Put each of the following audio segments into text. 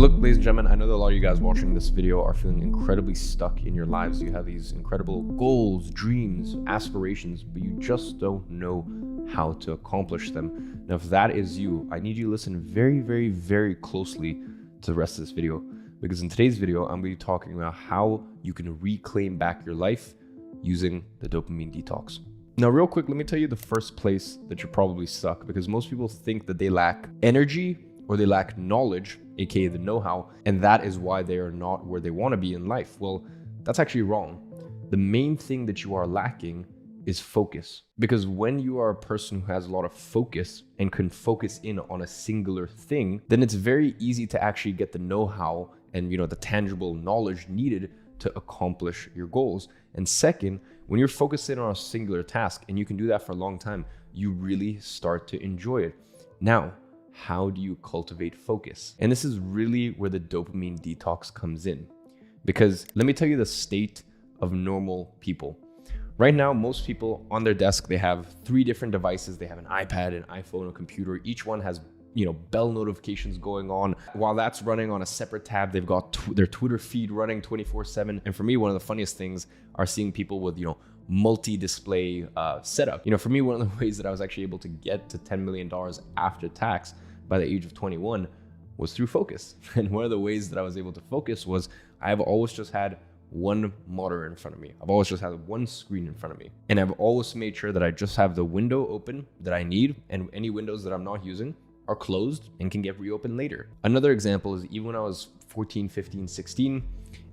look, ladies and gentlemen, I know that a lot of you guys watching this video are feeling incredibly stuck in your lives. You have these incredible goals, dreams, aspirations, but you just don't know how to accomplish them. Now, if that is you, I need you to listen very, very, very closely to the rest of this video, because in today's video, I'm going to be talking about how you can reclaim back your life using the dopamine detox. Now, real quick, let me tell you the first place that you're probably stuck, because most people think that they lack energy or they lack knowledge, aka the know-how, and that is why they are not where they want to be in life. Well, that's actually wrong. The main thing that you are lacking is focus, because when you are a person who has a lot of focus and can focus in on a singular thing, then it's very easy to actually get the know-how and the tangible knowledge needed to accomplish your goals. And second, when you're focusing on a singular task and you can do that for a long time, you really start to enjoy it. Now, how do you cultivate focus? And this is really where the dopamine detox comes in, because let me tell you the state of normal people. Right now, most people on their desk, they have 3 different devices. They have an iPad, an iPhone, a computer. Each one has bell notifications going on. While that's running on a separate tab, they've got their Twitter feed running 24/7. And for me, one of the funniest things are seeing people with, multi-display setup. For me, one of the ways that I was actually able to get to $10 million after tax by the age of 21 was through focus. And one of the ways that I was able to focus was I've always just had one monitor in front of me. I've always just had one screen in front of me. And I've always made sure that I just have the window open that I need, and any windows that I'm not using are closed and can get reopened later. Another example is even when I was 14, 15, 16,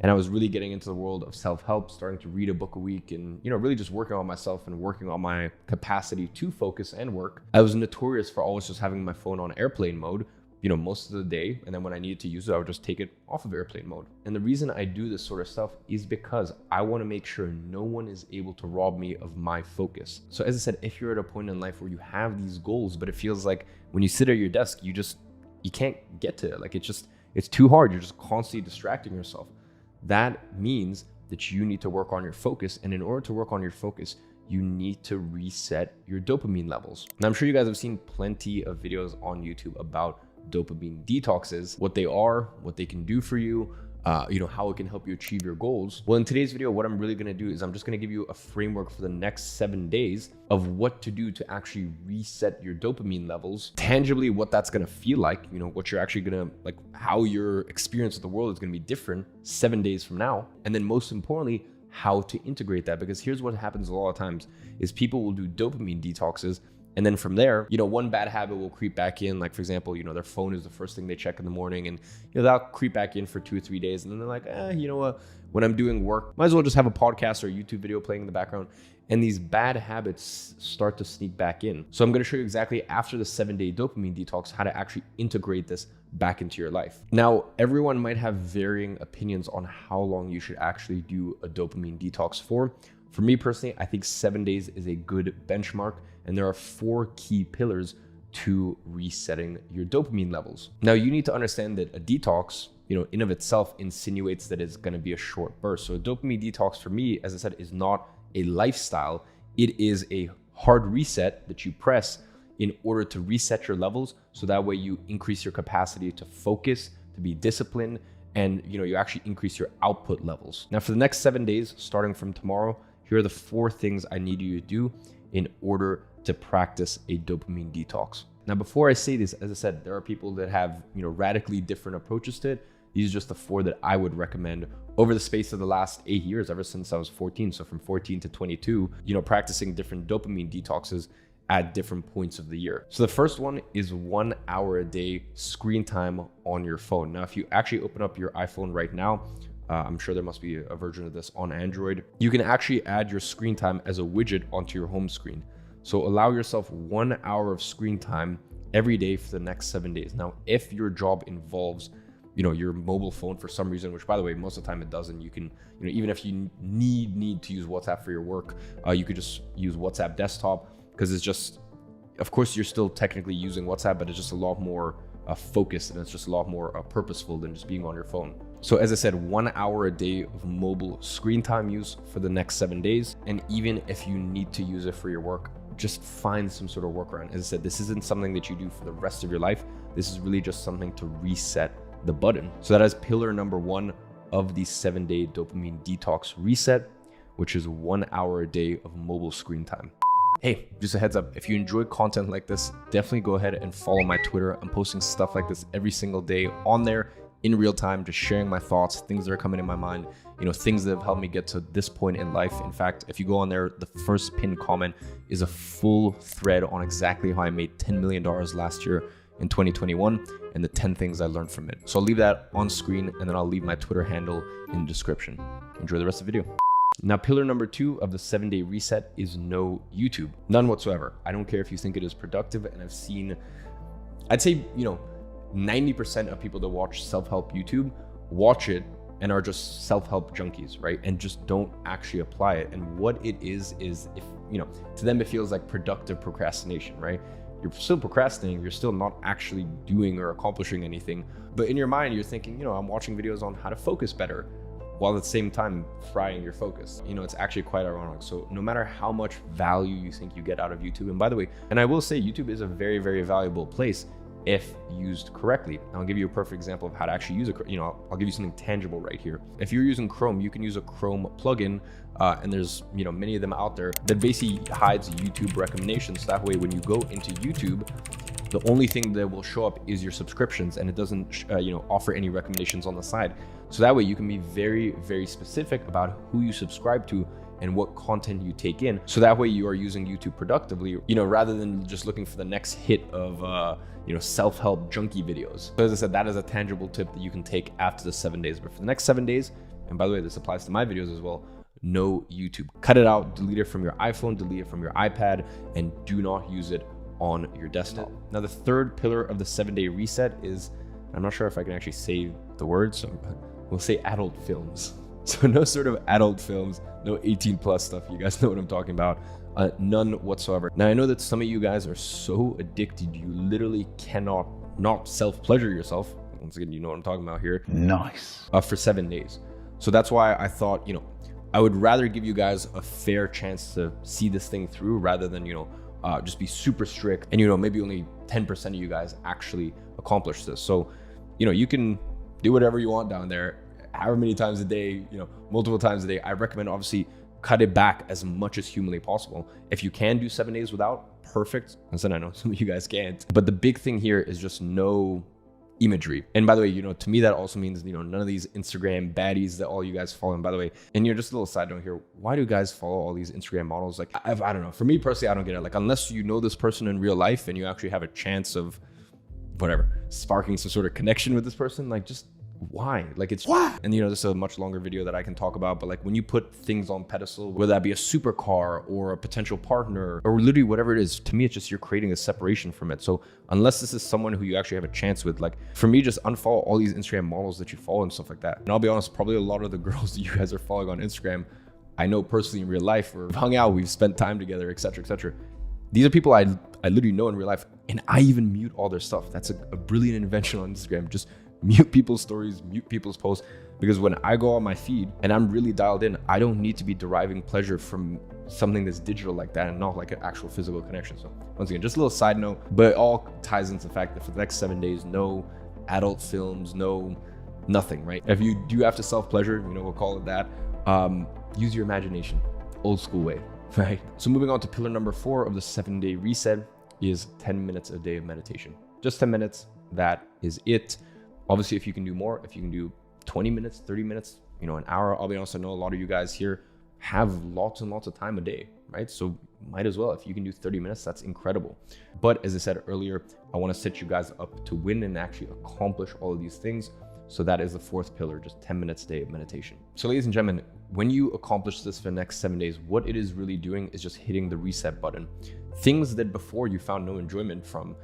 and I was really getting into the world of self-help, starting to read a book a week and, really just working on myself and working on my capacity to focus and work. I was notorious for always just having my phone on airplane mode, most of the day. And then when I needed to use it, I would just take it off of airplane mode. And the reason I do this sort of stuff is because I want to make sure no one is able to rob me of my focus. So as I said, if you're at a point in life where you have these goals, but it feels like when you sit at your desk, you can't get to it. Like it's too hard. You're just constantly distracting yourself. That means that you need to work on your focus. And in order to work on your focus, you need to reset your dopamine levels. Now, I'm sure you guys have seen plenty of videos on YouTube about dopamine detoxes, what they are, what they can do for you, how it can help you achieve your goals. Well, in today's video, what I'm really going to do is I'm just going to give you a framework for the next 7 days of what to do to actually reset your dopamine levels, tangibly what that's going to feel like, what you're actually going to, how your experience of the world is going to be different 7 days from now. And then most importantly, how to integrate that, because here's what happens a lot of times is people will do dopamine detoxes. And then from there, one bad habit will creep back in. Like, for example, their phone is the first thing they check in the morning, and that'll creep back in for 2 or 3 days. And then they're like, you know what? When I'm doing work, might as well just have a podcast or a YouTube video playing in the background. And these bad habits start to sneak back in. So I'm going to show you exactly after the 7-day dopamine detox, how to actually integrate this back into your life. Now, everyone might have varying opinions on how long you should actually do a dopamine detox for. For me personally, I think 7 days is a good benchmark. And there are 4 key pillars to resetting your dopamine levels. Now, you need to understand that a detox, in of itself insinuates that it's going to be a short burst. So a dopamine detox for me, as I said, is not a lifestyle. It is a hard reset that you press in order to reset your levels. So that way you increase your capacity to focus, to be disciplined, and you actually increase your output levels. Now, for the next 7 days, starting from tomorrow, here are the 4 things I need you to do in order to practice a dopamine detox. Now, before I say this, as I said, there are people that have, radically different approaches to it. These are just the 4 that I would recommend over the space of the last 8 years, ever since I was 14. So from 14 to 22, practicing different dopamine detoxes at different points of the year. So the first one is 1 hour a day screen time on your phone. Now, if you actually open up your iPhone right now, I'm sure there must be a version of this on Android. You can actually add your screen time as a widget onto your home screen. So allow yourself 1 hour of screen time every day for the next 7 days. Now, if your job involves, your mobile phone for some reason, which by the way, most of the time it doesn't, you can, even if you need to use WhatsApp for your work, you could just use WhatsApp desktop, because it's just, of course, you're still technically using WhatsApp, but it's just a lot more focused, and it's just a lot more purposeful than just being on your phone. So as I said, 1 hour a day of mobile screen time use for the next 7 days. And even if you need to use it for your work, just find some sort of workaround. As I said, this isn't something that you do for the rest of your life. This is really just something to reset the button. So that is pillar number 1 of the 7-day dopamine detox reset, which is 1 hour a day of mobile screen time. Hey, just a heads up, if you enjoy content like this, definitely go ahead and follow my Twitter. I'm posting stuff like this every single day on there in real time, just sharing my thoughts, things that are coming in my mind, things that have helped me get to this point in life. In fact, if you go on there, the first pinned comment is a full thread on exactly how I made $10 million last year in 2021 and the 10 things I learned from it. So I'll leave that on screen, and then I'll leave my Twitter handle in the description. Enjoy the rest of the video. Now, pillar number 2 of the 7-day reset is no YouTube. None whatsoever. I don't care if you think it is productive. And I've seen, I'd say, 90% of people that watch self-help YouTube watch it and are just self-help junkies, right? And just don't actually apply it. And what it is if, to them, it feels like productive procrastination, right? You're still procrastinating, you're still not actually doing or accomplishing anything. But in your mind, you're thinking, I'm watching videos on how to focus better, while at the same time frying your focus. It's actually quite ironic. So no matter how much value you think you get out of YouTube, and by the way, and I will say YouTube is a very, very valuable place if used correctly. I'll give you a perfect example of how to actually use it. I'll give you something tangible right here. If you're using Chrome, you can use a Chrome plugin, and there's many of them out there that basically hides YouTube recommendations. That way, when you go into YouTube, the only thing that will show up is your subscriptions, and it doesn't offer any recommendations on the side. So that way you can be very, very specific about who you subscribe to and what content you take in. So that way you are using YouTube productively, rather than just looking for the next hit of, self-help junkie videos. So as I said, that is a tangible tip that you can take after the 7 days. But for the next 7 days, and by the way, this applies to my videos as well, no YouTube. Cut it out, delete it from your iPhone, delete it from your iPad, and do not use it on your desktop. Now, the third pillar of the 7-day reset is, I'm not sure if I can actually say the words, so we'll say adult films. So no sort of adult films, no 18 plus stuff. You guys know what I'm talking about. None whatsoever. Now, I know that some of you guys are so addicted, you literally cannot not self-pleasure yourself. Once again, you know what I'm talking about here. Nice. For 7 days. So that's why I thought, I would rather give you guys a fair chance to see this thing through rather than, just be super strict and, maybe only 10% of you guys actually accomplish this. So, you can do whatever you want down there, however many times a day, multiple times a day. I recommend obviously cut it back as much as humanly possible. If you can do 7 days without, perfect. And then I know some of you guys can't, but the big thing here is just no imagery. And by the way, to me, that also means, none of these Instagram baddies that all you guys follow. And by the way, and just a little side note here, why do guys follow all these Instagram models? Like, I don't know. For me personally, I don't get it. Like, unless you know this person in real life and you actually have a chance of whatever, sparking some sort of connection with this person, like, just why? Like, it's what? And this is a much longer video that I can talk about, but like, when you put things on pedestal, whether that be a supercar or a potential partner or literally whatever it is, to me, it's just you're creating a separation from it. So unless this is someone who you actually have a chance with, like, for me, just unfollow all these Instagram models that you follow and stuff like that. And I'll be honest, probably a lot of the girls that you guys are following on Instagram, I know personally in real life, we've hung out, we've spent time together, etc., etc. These are people I literally know in real life, and I even mute all their stuff. That's a brilliant invention on Instagram. Just mute people's stories, mute people's posts, because when I go on my feed and I'm really dialed in, I don't need to be deriving pleasure from something that's digital like that and not like an actual physical connection. So once again, just a little side note, but it all ties into the fact that for the next 7 days, no adult films, no nothing, right? If you do have to self-pleasure, we'll call it that, use your imagination, old school way, right? So moving on to pillar number 4 of the 7-day reset is 10 minutes a day of meditation. Just 10 minutes, that is it. Obviously, if you can do more, if you can do 20 minutes, 30 minutes, an hour, I'll be honest, I know a lot of you guys here have lots and lots of time a day, right? So might as well, if you can do 30 minutes, that's incredible. But as I said earlier, I want to set you guys up to win and actually accomplish all of these things. So that is the 4th pillar, just 10 minutes a day of meditation. So ladies and gentlemen, when you accomplish this for the next 7 days, what it is really doing is just hitting the reset button. Things that before you found no enjoyment from,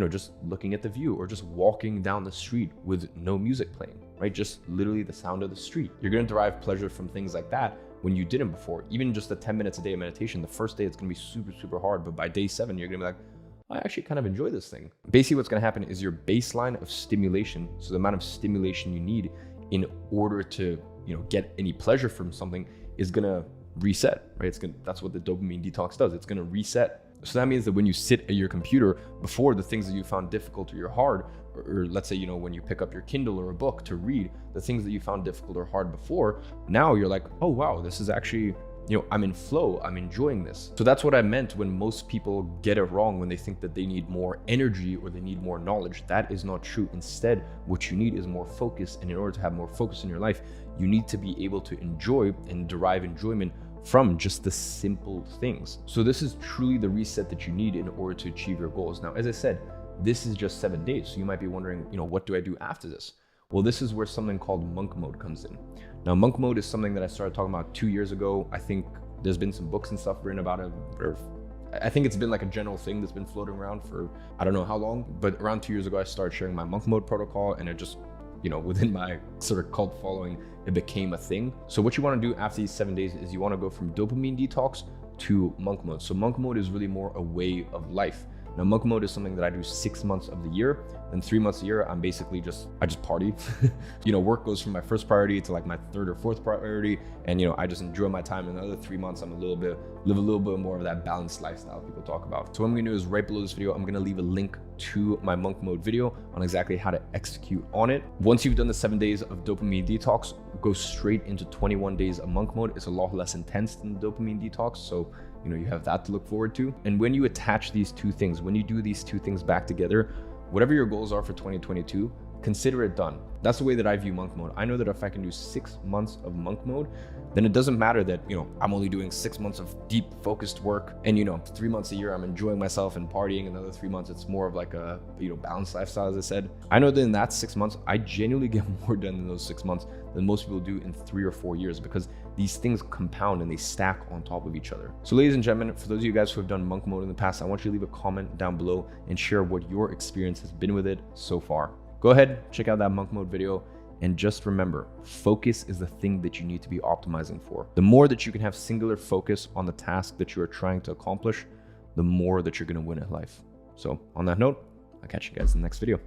just looking at the view or just walking down the street with no music playing, right? Just literally the sound of the street. You're going to derive pleasure from things like that when you didn't before. Even just the 10 minutes a day of meditation, the first day it's going to be super, super hard. But by day 7, you're going to be like, I actually kind of enjoy this thing. Basically, what's going to happen is your baseline of stimulation, so the amount of stimulation you need in order to, get any pleasure from something, is going to reset, right? That's what the dopamine detox does. It's going to reset. So that means that when you sit at your computer, before, the things that you found difficult or you're hard or let's say, when you pick up your Kindle or a book to read, the things that you found difficult or hard before, now you're like, oh wow, this is actually, I'm in flow, I'm enjoying this. So that's what I meant when most people get it wrong, when they think that they need more energy or they need more knowledge. That is not true. Instead, what you need is more focus. And in order to have more focus in your life, you need to be able to enjoy and derive enjoyment from just the simple things. So this is truly the reset that you need in order to achieve your goals. Now, as I said, this is just 7 days. So you might be wondering, what do I do after this? Well, this is where something called monk mode comes in. Now, monk mode is something that I started talking about 2 years ago. I think there's been some books and stuff written about it, or I think it's been like a general thing that's been floating around for I don't know how long, but around 2 years ago, I started sharing my monk mode protocol, and it just, within my sort of cult following, it became a thing. So what you want to do after these 7 days is you want to go from dopamine detox to monk mode. So monk mode is really more a way of life. Now, monk mode is something that I do 6 months of the year. Then 3 months a year, I just party. Work goes from my first priority to like my third or fourth priority. And, I just enjoy my time. In the other 3 months, live a little bit more of that balanced lifestyle people talk about. So what I'm gonna do is right below this video, I'm gonna leave a link to my monk mode video on exactly how to execute on it. Once you've done the 7 days of dopamine detox, go straight into 21 days of monk mode. It's a lot less intense than the dopamine detox. So, you have that to look forward to. And when you attach these two things, when you do these two things back together, whatever your goals are for 2022, consider it done. That's the way that I view monk mode. I know that if I can do 6 months of monk mode, then it doesn't matter that, I'm only doing 6 months of deep focused work and, 3 months a year, I'm enjoying myself and partying. Another 3 months, it's more of like a, balanced lifestyle, as I said. I know that in that 6 months, I genuinely get more done in those 6 months than most people do in 3 or 4 years, because these things compound and they stack on top of each other. So ladies and gentlemen, for those of you guys who have done monk mode in the past, I want you to leave a comment down below and share what your experience has been with it so far. Go ahead, check out that monk mode video. And just remember, focus is the thing that you need to be optimizing for. The more that you can have singular focus on the task that you are trying to accomplish, the more that you're going to win in life. So on that note, I'll catch you guys in the next video.